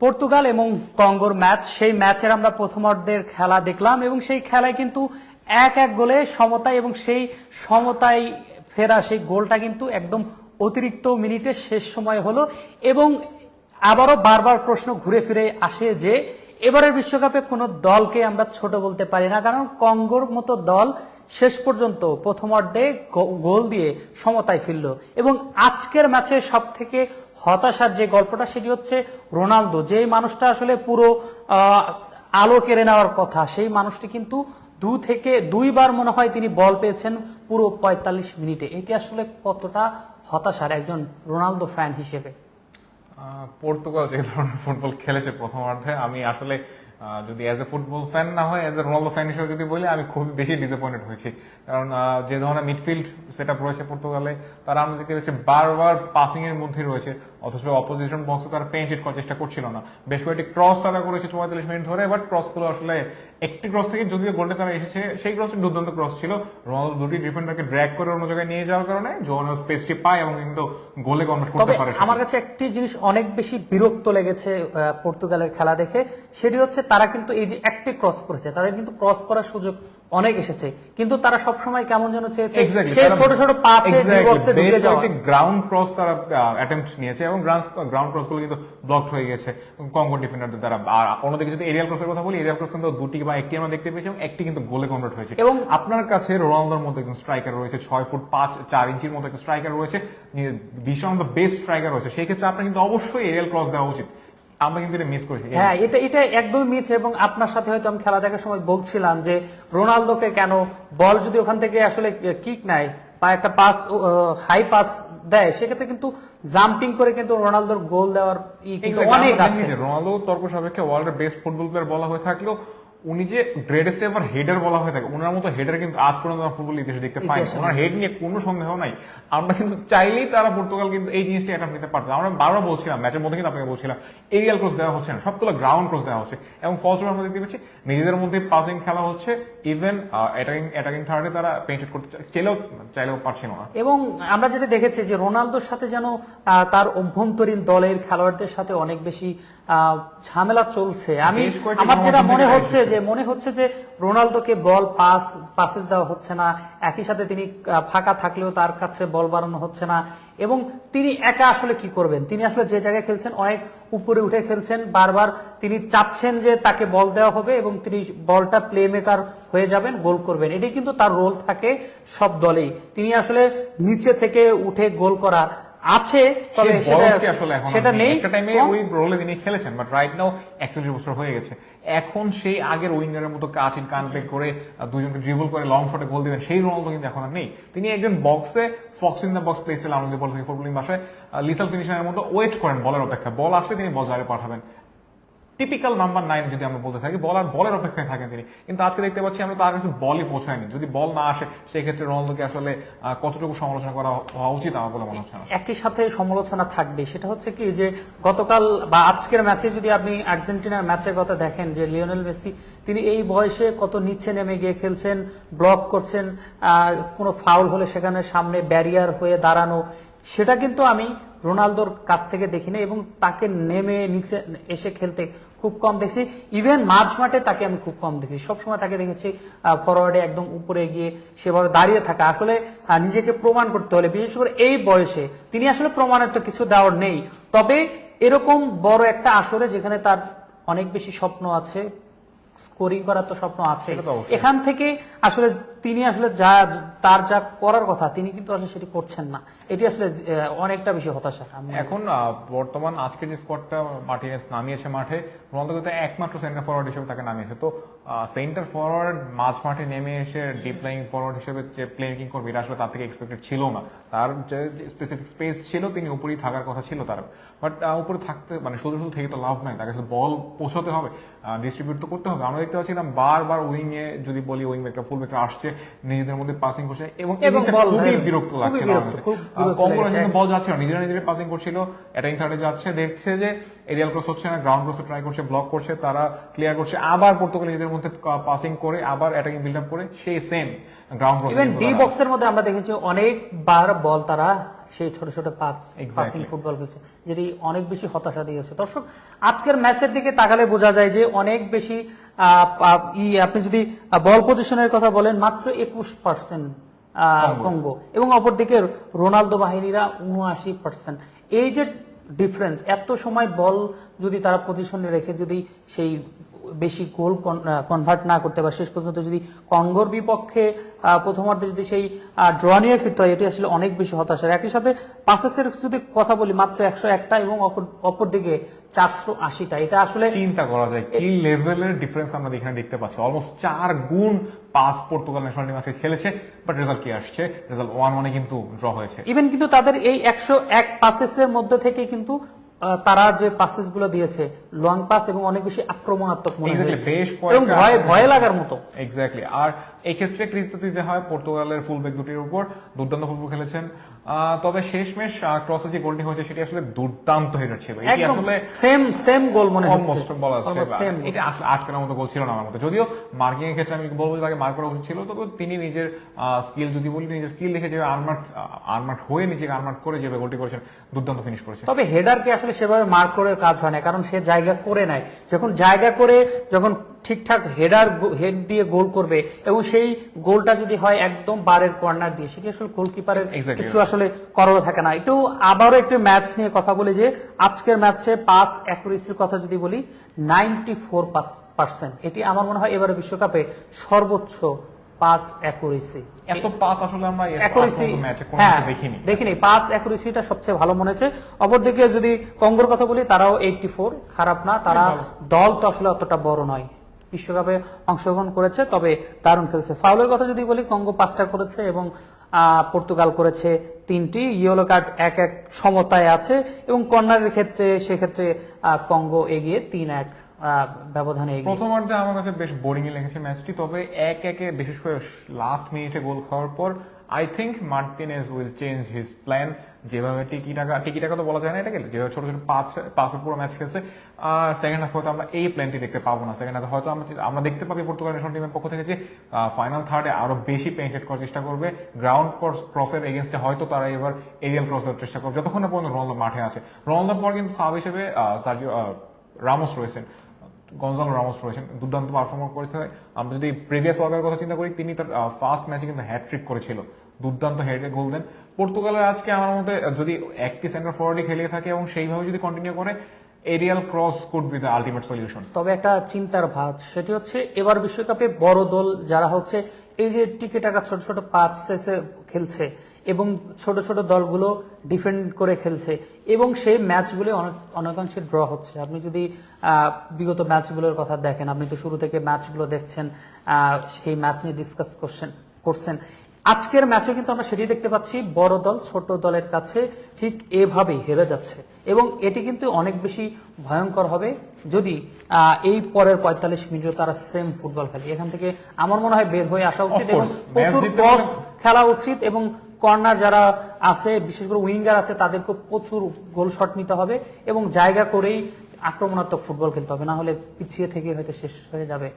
Portugal এবং কঙ্গোর match, সেই ম্যাচের আমরা প্রথমার্ধের খেলা দেখলাম এবং সেই খেলায় কিন্তু 1-1 গোলে সমতায়, এবং সেই সমতায় ফেরা সেই গোলটা কিন্তু একদম অতিরিক্ত মিনিটে শেষ সময় হলো। এবং আবারও বারবার প্রশ্ন ঘুরে ফিরে আসে যে এবারের বিশ্বকাপে কোনো দলকে আমরা ছোট বলতে পারি না, কারণ কঙ্গোর মতো দল শেষ পর্যন্ত প্রথমার্ধে গোল দিয়ে সমতায় ফিরল। এবং আজকের ম্যাচে সব থেকে হতাশার যে গল্পটা সেটি হচ্ছে রোনালদো, যেই মানুষটা আসলে পুরো আলো কেড়ে নেওয়ার কথা, সেই মানুষটি কিন্তু দুইবার মনে হয় তিনি বল পেয়েছেন পুরো 45 মিনিটে। এটি আসলে কতটা হতাশার একজন রোনালদো ফ্যান হিসেবে। পর্তুগাল যে ধরনের ফুটবল খেলেছে প্রথমার্ধে, আমি আসলে যদি অ্যাজ এ ফুটবল ফ্যান না হয়, অ্যাজ এ রোনালদো ফ্যান হিসেবে যদি বলি, আমি খুব বেশি ডিসঅ্যাপয়েন্টেড হয়েছি। কারণ যে ধরনের মিডফিল্ড সেট আপ রয়েছে পর্তুগালে, তারা আমরা দেখতে পেয়েছি বারবার পাসিং এর মধ্যে রয়েছে, অথচ অপোজিশন বক্সে তারা পেইন্টেড করার চেষ্টা করছিল না। বেশ কয়েকটি ক্রস তারা করেছে 44 মিনিট ধরে, বাট ক্রসগুলো আসলে একটি ক্রস থেকে যদিও গোলটা তারা এসেছে, সেই ক্রসটি দুর্দান্ত ক্রস ছিল। রোনালদো দুটি ডিফেন্ডারকে ড্র্যাগ করে অন্য জায়গায় নিয়ে যাওয়ার কারণে জোয়ানো স্পেসটি পায় এবং কিন্তু গোলে কনভার্ট করতে পারে। আমার কাছে একটি জিনিস অনেক বেশি বিরক্ত লেগেছে পর্তুগালের খেলা দেখে, সেটি হচ্ছে তারা কিন্তু এই যে একটি ক্রস করেছে, তাদের কিন্তু ক্রস করার সুযোগ অনেক এসেছে, কিন্তু তারা সবসময় কেমন যেন চেয়েছে সেই ছোট ছোট পাঁচে বক্সে ঢুকে যাওয়া। গ্রাউন্ড ক্রস তারা অ্যাটেম্পট নিয়েছে এবং গ্রাউন্ড ক্রস গুলো কিন্তু ব্লকড হয়ে গেছে কঙ্গো ডিফেন্ডারদের দ্বারা। আর অন্যদিকে যদি এরিয়াল ক্রসের কথা বলি, এরিয়াল ক্রস কিন্তু দুটি বা একটি আমরা দেখতে পেয়েছি এবং একটি কিন্তু গোলে কনভার্ট হয়েছে। এবং আপনার কাছে রোনালদোর মতো একজন স্ট্রাইকার রয়েছে, 6 ফুট 4 ইঞ্চির মতো একটা স্ট্রাইকার রয়েছে, বিশ্বের মধ্যে বেস্ট স্ট্রাইকার রয়েছে, সেই ক্ষেত্রে আপনার কিন্তু অবশ্যই এরিয়াল ক্রস দেওয়া উচিত। আমরা কিন্তু এটা মিস করেছি। হ্যাঁ, এটা একদম মিস। এবং আপনার সাথে হয়তো আমি খেলা দেখার সময় বলছিলাম যে রোনালদোকে কেন বল যদি ওখান থেকে আসলে কিক নেয় বা একটা পাস, হাই পাস দেয়, সেক্ষেত্রে কিন্তু জাম্পিং করে কিন্তু রোনালদোর গোল দেওয়ার অনেক আছে। রোনালদো তর্ক সাপেক্ষে ওয়ার্ল্ডের বেস্ট ফুটবল প্লেয়ার বলা হয়ে থাকলেও উনি যে গ্রেটেস্ট এভার হেডার বলা হয়ে থাকে, ওনার মতো হেডার কিন্তু আজ পর্যন্ত ফুটবল ইতিহাসে দেখতে পাই। ওনার হেড নিয়ে কোনো সন্দেহ নাই। আমরা কিন্তু চাইলেই তারা পর্তুগাল কিন্তু এই জিনিসটা অ্যাটাম্প নিতে পারতো। আমরা বারবার বলছিলাম, ম্যাচের মধ্যে কিন্তু আপনাকে বলছিলাম এরিয়াল ক্রস দেওয়া হচ্ছে না, সবগুলো গ্রাউন্ড ক্রস দেওয়া হচ্ছে এবং ফলস্বরূপ আমরা দেখতে পাচ্ছি নিজেদের মধ্যে পাসিং খেলা হচ্ছে। ইভেন অ্যাটাকিং থার্ডে তারা পেইন্টেড করতে চাইলেও পারছিল না। এবং আমরা যেটা দেখেছি যে রোনালদোর সাথে যেন তার অভ্যন্তরীণ দলের খেলোয়াড়দের সাথে অনেক বেশি ঝামেলা চলছে। আমার যেটা মনে হচ্ছে যে রোনালদোকে বল পাসেস দেওয়া হচ্ছে না, একই সাথে তিনি ফাঁকা থাকলেও তার কাছে বল বাড়ানো হচ্ছে না। এবং তিনি একা আসলে কি করবেন, তিনি আসলে যে জায়গায় খেলছেন অনেক উপরে উঠে খেলছেন, বারবার তিনি চাচ্ছেন যে তাকে বল দেওয়া হবে এবং তিনি বলটা প্লে মেকার হয়ে যাবেন, গোল করবেন। এটি কিন্তু তার রোল থাকে সব দলেই। তিনি আসলে নিচে থেকে উঠে গোল করা আছে, তবে সেটা নেই। একটা টাইমে ওই রোলে তিনি খেলেছেন, বাট রাইট নাও 41 বছর হয়ে গেছে। এখন সেই আগের উইঙ্গারের মতো কান প্লে করে দুজনকে ড্রিবল করে লং শটে গোল দিবেন, সেই রোনালদো কিন্তু এখন আর নেই। তিনি একজন বক্সে Fox in the box play style, আমাদের বল থেকে ফুটবলিং ভাষায় লিথাল ফিনিশারের মতো ওয়েট করেন বলের অপেক্ষা। বল আসলে তিনি বল জায়গায় পাঠাবেন। টিপিক্যাল নাম্বার 9 যদি আমরা বলতে থাকি, বলের অপেক্ষায় থাকেন তিনি। কিন্তু আজকে দেখতে পাচ্ছি আমরা তার কাছে বলই পৌঁছায়নি। যদি বল না আসে, সেই ক্ষেত্রে রোনালদোকে আসলে কতটুকু সমালোচনা করা হওয়া উচিত আমার বলে মনে হচ্ছে না। একই সাথে সমালোচনা থাকবে, সেটা হচ্ছে কি যে গতকাল বা আজকের ম্যাচে যদি আপনি আর্জেন্টিনার ম্যাচের কথা দেখেন, যে লিওনেল মেসি তিনি এই বয়সে কত নিচে নেমে গিয়ে খেলছেন, ব্লক করছেন, কোনো ফাউল হলে সেখানে সামনে ব্যারিয়ার হয়ে দাঁড়ানো, সেটা কিন্তু আমি রোনালদোর কাছ থেকে দেখি না। এবং তাকে নেমে নিচে এসে খেলতে খুব কম দেখছি। ইভেন মাঝ মাঠে তাকে আমি খুব কম দেখি, সবসময় তাকে দেখেছি ফরওয়ার্ডে একদম উপরে গিয়ে সেভাবে দাঁড়িয়ে থাকা। আসলে নিজেকে প্রমাণ করতে হলে, বিশেষ করে এই বয়সে তিনি আসলে প্রমাণের তো কিছু দেওয়ার নেই। তবে এরকম বড় একটা আসরে যেখানে তার অনেক বেশি স্বপ্ন আছে, স্কোরিং করার তো স্বপ্ন আছে, এখান থেকে আসলে তিনি আসলে তার যা করার কথা তিনি কিন্তু আসলে সেটি করছেন না। এটি আসলে অনেকটা বেশি হতাশা। এখন বর্তমান আজকে যে স্কোয়াডটা মার্টিনেজ নামিয়েছে মাঠে, রোনালদো কিন্তু একমাত্র সেন্টার ফরওয়ার্ড হিসেবে তাকে নামিয়েছে। তো সেন্টার ফরওয়ার্ড মাঝ মাঠে নেমে এসে ডিপ লাইং ফরওয়ার্ড হিসেবে যে প্লেকিং করবে, এটা আসলে তার থেকে এক্সপেক্টেড ছিল না। তার যে স্পেসিফিক স্পেস ছিল, তিনি উপরেই থাকার কথা ছিল তার। বাট উপরে থাকতে শুধু থেকে তো লাভ নাই, তাকে বল পৌঁছাতে হবে, ডিস্ট্রিবিউট তো করতে হবে। আমরা দেখতে পাচ্ছিলাম বারবার উইং এ যদি বলি, উইং ব্যাকটা ফুল ব্যাকটা আসছে, নিজেদের মধ্যে পাসিং করছে এবং খুবই বিরক্ত লাগছে। বল যাচ্ছে না, নিজেরা পাসিং করছিল, অ্যাটাকিং থার্ডে যাচ্ছে, দেখছে যে এরিয়াল ক্রস হচ্ছে না, গ্রাউন্ড ক্রসে ট্রাই করছে, ব্লক করছে, তারা ক্লিয়ার করছে, আবার পর্তুগাল নিজেদের মধ্যে পাসিং করে আবার অ্যাটাকিং বিল্ড আপ করে সেই same ground cross. Even D বক্সের মধ্যে আমরা দেখেছি অনেকবার বল তারা সেই ছোট ছোট পাসিং Exactly. ফুটবল খেলছে, যেটি অনেক বেশি হতাশা দিয়েছে। দর্শক, আজকের ম্যাচের দিকে তাকালে বোঝা যায় যে অনেক বেশি আপনি যদি বল পজিশনের কথা বলেন, মাত্র 21% কঙ্গো, এবং অপরদিকে রোনালদো বাহিনীরা 79%। এই যে ডিফারেন্স, এত সময় বল যদি তারা পজিশনে রেখে যদি সেই বেশি গোল কনভার্ট না করতে পারে, শেষ পর্যন্ত যদি কঙ্গোর বিপক্ষে প্রথমার্ধে যদি সেই ড্র নিয়ে ফিরতে হয়, এটি আসলে অনেক বেশি হতাশার। একই সাথে পাসেসের যদি কথা বলি, মাত্র 101টা এবং অপরদিকে 480টা। এটা আসলে চিন্তা করা যায় কি লেভেলের ডিফারেন্স আমরা এখানে দেখতে পাচ্ছি। অলমোস্ট 4 গুণ পাস পর্তুগাল ন্যাশনাল টিম আজকে খেলেছে, বাট রেজাল্ট কি আসছে? রেজাল্ট 1-1 কিন্তু ড্র হয়েছে। ইভেন কিন্তু তাদের এই 101 পাসেসের মধ্যে থেকে কিন্তু তারা যে পাসেস গুলো দিয়েছে লং পাস এবং অনেক বেশি আক্রমণাত্মক মনে Exactly, হয়েছে বেশ এবং কয়েকটা ভয় লাগার মতো। এক্স্যাক্টলি। আর এই ক্ষেত্রে কৃতিত্ব দিতে হয় পর্তুগালের ফুলব্যাক দুটির উপর, দুর্দান্ত ফুটবল খেলেছেন। তবে শেষমেশ ক্রসে যে গোলটি হয়েছে সেটি আসলে দুর্দান্ত হেডার ছিল। এটি একদম আসলে সেম গোল মনে হচ্ছে, অলমোস্ট বলা যাচ্ছে Almost same goal। এটা আসলে আটকানোর মতো গোল ছিল না আমার মতে। যদিও মার্কিং এর ক্ষেত্রে আমি বলবো যে তাকে মার্ক করা উচিত ছিল, তবে তিনি নিজের স্কিল যদি বলি, নিজের স্কিল দেখে যে আর্মার্ট হয়ে নিজেকে আর্মার্ট করে যে গোলটি করেছেন, দুর্দান্ত ফিনিশ করেছেন। তবে হেডারকে আসলে সেভাবে মার্ক করে কাজ হয় না, কারণ সে জায়গা করে নেয়। যখন জায়গা করে যখন ঠিকঠাক হেড দিয়ে গোল করবে, এবং সেই গোলটা যদি হয় একদম বারের কর্নার দিয়ে, সেটি আসলে গোলকিপারের Exactly. কিছু আসলে করার থাকে না। একটু আবারও একটু ম্যাচ নিয়ে কথা বলি, যে আজকের ম্যাচে পাস অ্যাকুরেসির কথা যদি বলি 94%। এটি আমার মনে হয় এবারে বিশ্বকাপে সর্বোচ্চ পাস অ্যাকুরেসি। এত পাস আসলে আমরা অ্যাকুরেসি ম্যাচে কোনো দেখিনি। পাস অ্যাকুরেসিটা সবচেয়ে ভালো মনে হচ্ছে। অপরদিকে যদি কঙ্গোর কথা বলি, তারাও 84, খারাপ না। তারা দল তো আসলে অতটা বড় নয়, বিশ্বকাপে অংশগ্রহণ করেছে, তবে দারুণ খেলছে। ফাউলের কথা যদি বলি, কঙ্গো 5টা করেছে এবং পর্তুগাল করেছে 3টি। ইয়েলো কার্ড 1-1 সমতায় আছে, এবং কর্নারের ক্ষেত্রে সেক্ষেত্রে কঙ্গো এগিয়ে 3-1 ব্যবধানে এগিয়ে। প্রথমার্ধে আমার কাছে বেশ বোরিং লেগেছে ম্যাচটি, তবে 1-1 বিশেষ করে লাস্ট মিনিটে গোল খাওয়ার পর I think Martinez will change his plan. যেভাবে টিকি টাকা তো বলা যায় না এটাকে, যেভাবে ছোট ছোট পাসের পুরো ম্যাচ খেলছে, সেকেন্ড হাফ হয়তো আমরা এই প্ল্যানটি দেখতে পাবো না। সেকেন্ড হাফে হয়তো আমরা দেখতে পাবি পর্তুগাল ন্যাশনাল টিমের পক্ষ থেকে যে ফাইনাল থার্ডে আরো বেশি পেনিট্রেট করার চেষ্টা করবে। গ্রাউন্ড ক্রসের এগেনস্টে হয়তো তারা এবার এরিয়াল ক্রস দেওয়ার চেষ্টা করবে, যতক্ষণ না পর্যন্ত রোনালদো মাঠে আছে। রোনালদোর পর কিন্তু সাব হিসেবে সার্জিও রামোস রয়েছেন, গনজালো রামোস রয়েছেন, দুর্দান্ত পারফরমেন্স করেছে। আমরা যদি প্রিভিয়াস ওয়ার্ল্ডের কথা চিন্তা করি, তিনি তার ফার্স্ট ম্যাচে কিন্তু হ্যাটট্রিক করেছিল, দুর্দান্ত হেডে গোল দেন। পর্তুগালের আজকে আমার মতে যদি একটি সেন্টার ফরওয়ার্ডই খেলিয়ে থাকে এবং সেইভাবে যদি কন্টিনিউ করে, aerial cross could be the ultimate solution. তবে একটা চিন্তার ভাঁজ, সেটি হচ্ছে এবার বিশ্বকাপে বড় দল যারা হচ্ছে এই যে টিকে টাকা ছোট ছোট পাসে খেলছে, এবং ছোট ছোট দলগুলো ডিফেন্ড করে খেলছে, এবং সেই ম্যাচগুলো অনেকাংশে ড্র হচ্ছে। আপনি যদি বিগত ম্যাচগুলোর কথা দেখেন, আপনি তো শুরু থেকে ম্যাচগুলো দেখছেন, সেই ম্যাচ নিয়ে ডিসকাস করছেন। আজকের ম্যাচে কিন্তু আমরা সেটি দেখতে পাচ্ছি, বড় দল ছোট দলের কাছে ঠিক এভাবেই হেরে যাচ্ছে, এবং এটি কিন্তু অনেক বেশি ভয়ঙ্কর হবে যদি এই পরের 45 মিনিটে তারা সেম ফুটবল খেলে। এখান থেকে আমার মনে হয় বের হয়ে আসা উচিত, এবং প্রচুর ক্রস খেলা উচিত, এবং কর্নার যারা আছে, বিশেষ করে উইঙ্গার আছে, তাদেরকে প্রচুর গোল শট নিতে হবে, এবং জায়গা করেই আক্রমণাত্মক ফুটবল খেলতে হবে, না হলে পিছিয়ে থেকে হয়তো শেষ হয়ে যাবে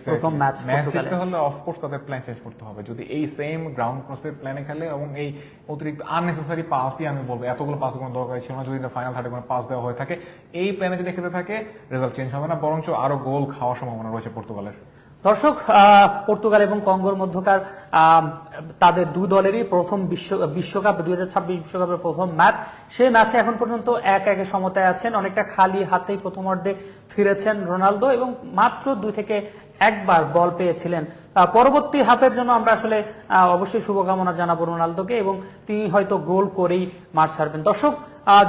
প্রথম ম্যাচ। জিততে হলে অফকোর্স তাদের প্ল্যান চেঞ্জ করতে হবে। যদি এই সেম গ্রাউন্ড ক্রসের প্ল্যানে খেলে এবং এই অতিরিক্ত আননেসেসারি পাসই, আমি বলবো এতগুলো পাস কোনো দরকার ছিল না, যদি ফাইনাল থার্ডে কোনো পাস দেওয়া হয়ে থাকে, এই প্ল্যানে যদি খেলতে থাকে রেজাল্ট চেঞ্জ হবে না, বরঞ্চ আরো গোল খাওয়ার সম্ভাবনা রয়েছে পর্তুগালের। দর্শক, পর্তুগাল এবং কঙ্গোর মধ্যকার তাদের দু দলেরই প্রথম বিশ্বকাপ 2026 বিশ্বকাপের প্রথম ম্যাচ। সেই ম্যাচে এখন পর্যন্ত 1-1 সমতায় আছেন। অনেকটা খালি হাতেই প্রথমার্ধে ফিরেছেন রোনালদো, এবং মাত্র 2 থেকে 1 বার বল পেয়েছিলেন। পরবর্তী হাফের জন্য আমরা আসলে অবশ্যই শুভকামনা জানাবো রোনালদোকে, এবং তিনি হয়তো গোল করেই মাঠ ছাড়বেন। দর্শক,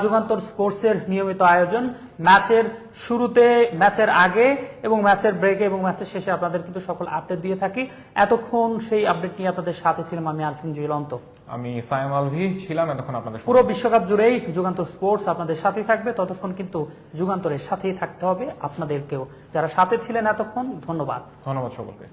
যুগান্তর স্পোর্টসের নিয়মিত আয়োজন ম্যাচের শুরুতে, ম্যাচের আগে, এবং ম্যাচের ব্রেকে, এবং ম্যাচের শেষে আপনাদের কিন্তু সকল আপডেট দিয়ে থাকি। এতক্ষণ সেই আপডেট নিয়ে আপনাদের সাথে ছিলাম আমি আলফিন জুয়েলন্ত, আমি সাইম আলভি ছিলাম এতক্ষণ আপনাদের। পুরো বিশ্বকাপ জুড়েই যুগান্তর স্পোর্টস আপনাদের সাথেই থাকবে, ততক্ষণ কিন্তু যুগান্তরের সাথেই থাকতে হবে আপনাদেরকেও। যারা সাথে ছিলেন এতক্ষণ, ধন্যবাদ সকলকে।